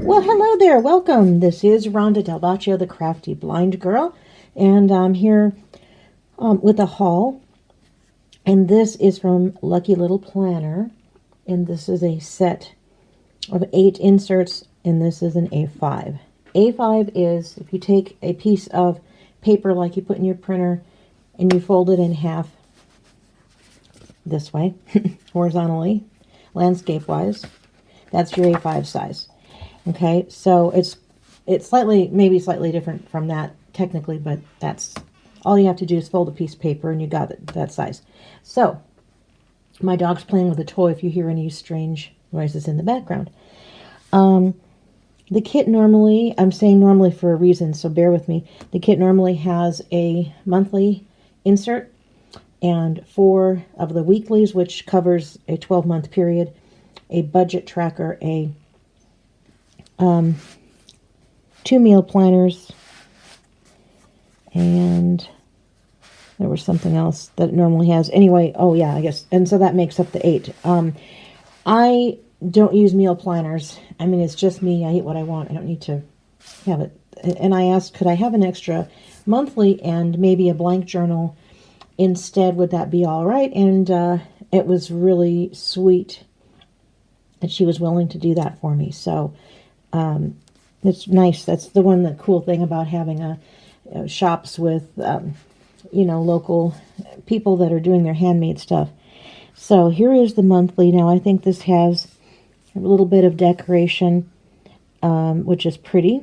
Well, hello there. Welcome. This is Ronda Del Boccio, the Crafty Blind Girl, and I'm here with a haul. And this is from Lucky Little Planner, and this is a set of 8 inserts, and this is an A5. A5 is if you take a piece of paper like you put in your printer and you fold it in half this way, horizontally, landscape-wise, that's your A5 size. Okay, so it's maybe slightly different from that technically, but that's all you have to do is fold a piece of paper and you got it that size. So my dog's playing with a toy if you hear any strange noises in the background. The kit normally, I'm saying normally for a reason, so bear with me. The kit normally has a monthly insert and 4 of the weeklies, which covers a 12-month period, a budget tracker, a 2 meal planners, and there was something else that it normally has. Anyway, oh yeah, I guess, and so that makes up the 8. I don't use meal planners. I mean, it's just me. I eat what I want. I don't need to have it. And I asked, could I have an extra monthly and maybe a blank journal instead? Would that be all right? And it was really sweet that she was willing to do that for me. So it's nice. That's the cool thing about having shops with, local people that are doing their handmade stuff. So here is the monthly. Now I think this has a little bit of decoration, which is pretty.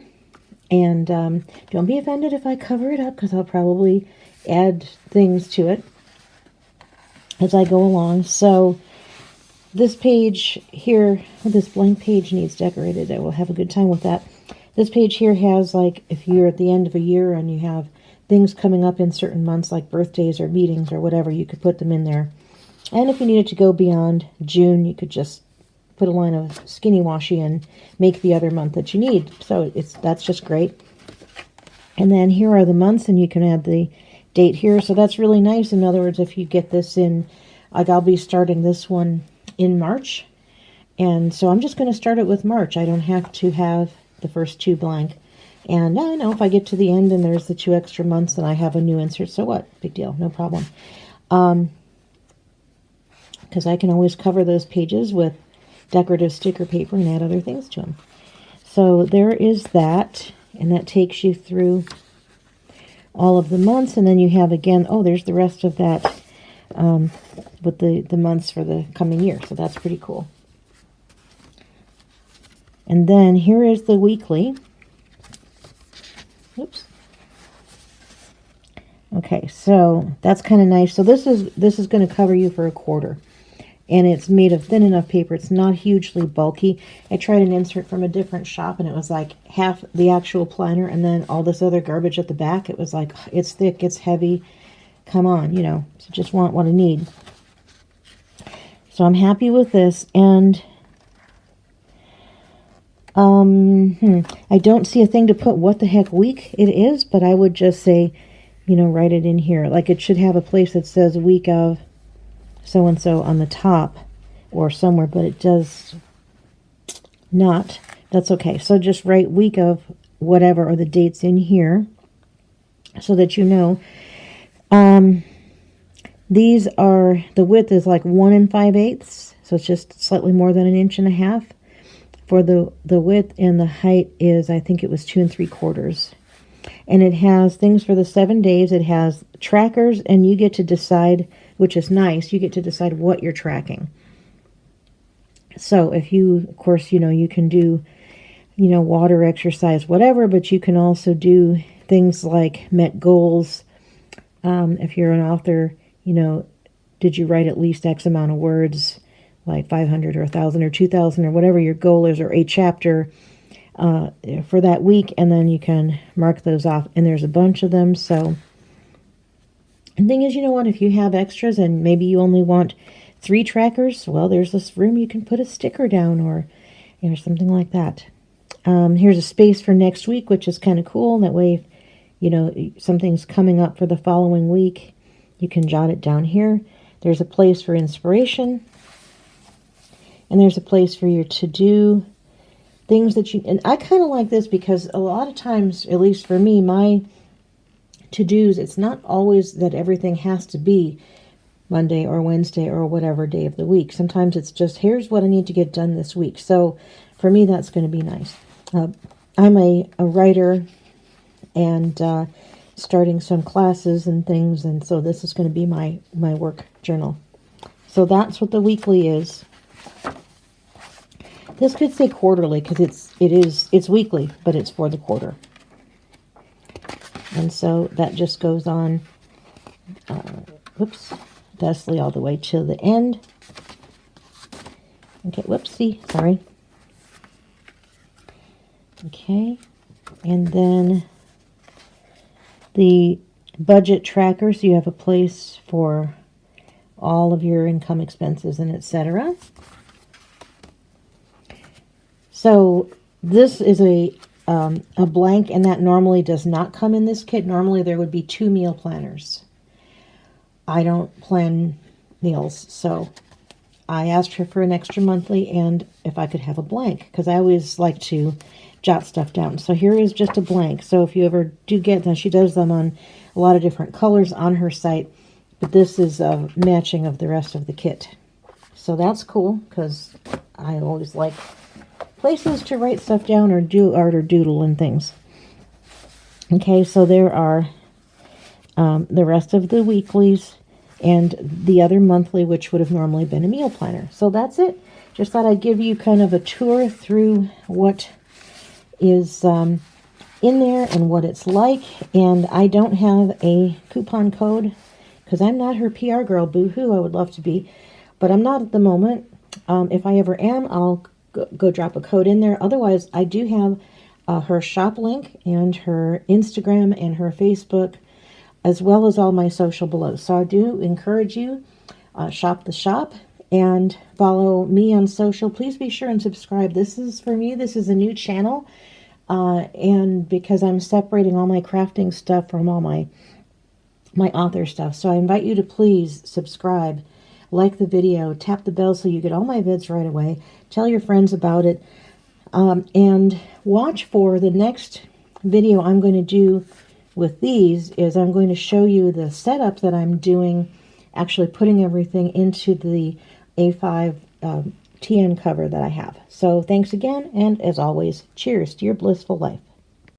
And don't be offended if I cover it up, because I'll probably add things to it as I go along. So this page here, this blank page needs decorated. I will have a good time with that. This page here has, like, if you're at the end of a year and you have things coming up in certain months, like birthdays or meetings or whatever, you could put them in there. And if you needed to go beyond June, you could just put a line of skinny washi and make the other month that you need. So that's just great. And then here are the months, and you can add the date here. So that's really nice. In other words, if you get this in, like, I'll be starting this one in March, and so I'm just going to start it with March. I don't have to have the first 2 blank. And I know if I get to the end and there's the 2 extra months, then I have a new insert. So what? Big deal. No problem. Because I can always cover those pages with decorative sticker paper and add other things to them. So there is that, and that takes you through all of the months. And then you have, again, oh, there's the rest of that with the months for the coming year. So that's pretty cool. And then here is the weekly. Oops. Okay, so that's kind of nice. So this is going to cover you for a quarter. And it's made of thin enough paper. It's not hugely bulky. I tried an insert from a different shop, and it was like half the actual planner and then all this other garbage at the back. It was like, it's thick, it's heavy. Come on, so just want what I need. So I'm happy with this. And I don't see a thing to put what the heck week it is, but I would just say, write it in here. Like, it should have a place that says week of so-and-so on the top or somewhere, but it does not. That's okay. So just write week of whatever, or the dates in here so that you know. These are, the width is like 1 5/8, so it's just slightly more than 1.5 inches. For the width, and the height is, I think it was 2 3/4. And it has things for the 7 days. It has trackers, and you get to decide, which is nice, you get to decide what you're tracking. So if you, of course, you can do, water, exercise, whatever, but you can also do things like met goals. If you're an author, did you write at least X amount of words, like 500 or 1,000 or 2,000 or whatever your goal is, or a chapter for that week, and then you can mark those off, and there's a bunch of them. So the thing is, if you have extras and maybe you only want 3 trackers, well, there's this room you can put a sticker down, or something like that. Here's a space for next week, which is kind of cool. That way, something's coming up for the following week, you can jot it down here. There's a place for inspiration, and there's a place for your to-do, things that you, and I kind of like this because a lot of times, at least for me, my to-dos, it's not always that everything has to be Monday or Wednesday or whatever day of the week. Sometimes it's just, here's what I need to get done this week. So for me, that's going to be nice. I'm a writer and starting some classes and things, and so this is going to be my work journal. So that's what the weekly is. This could say quarterly because it's weekly, but it's for the quarter. And so that just goes on, whoops, thusly all the way to the end. Okay, whoopsie, sorry. Okay, and then the budget tracker, so you have a place for all of your income, expenses, and etc. So this is a blank, and that normally does not come in this kit. Normally there would be 2 meal planners. I don't plan meals, so I asked her for an extra monthly and if I could have a blank, because I always like to jot stuff down. So here is just a blank. So if you ever do get them, she does them on a lot of different colors on her site, but this is a matching of the rest of the kit. So that's cool, because I always like places to write stuff down or do art or doodle and things. Okay, so there are the rest of the weeklies and the other monthly, which would have normally been a meal planner. So that's it. Just thought I'd give you kind of a tour through what is in there and what it's like. And I don't have a coupon code because I'm not her PR girl. Boo-hoo, I would love to be, but I'm not at the moment. If I ever am, I'll go drop a code in there. Otherwise, I do have her shop link and her Instagram and her Facebook, as well as all my social below. So I do encourage you, shop the shop and follow me on social. Please be sure and subscribe. This is, for me, this is a new channel. And because I'm separating all my crafting stuff from all my author stuff. So I invite you to please subscribe, like the video, tap the bell so you get all my vids right away. Tell your friends about it. And watch for the next video I'm going to do with these. Is I'm going to show you the setup that I'm doing, actually putting everything into the A5 TN cover that I have. So thanks again, and as always, cheers to your blissful life.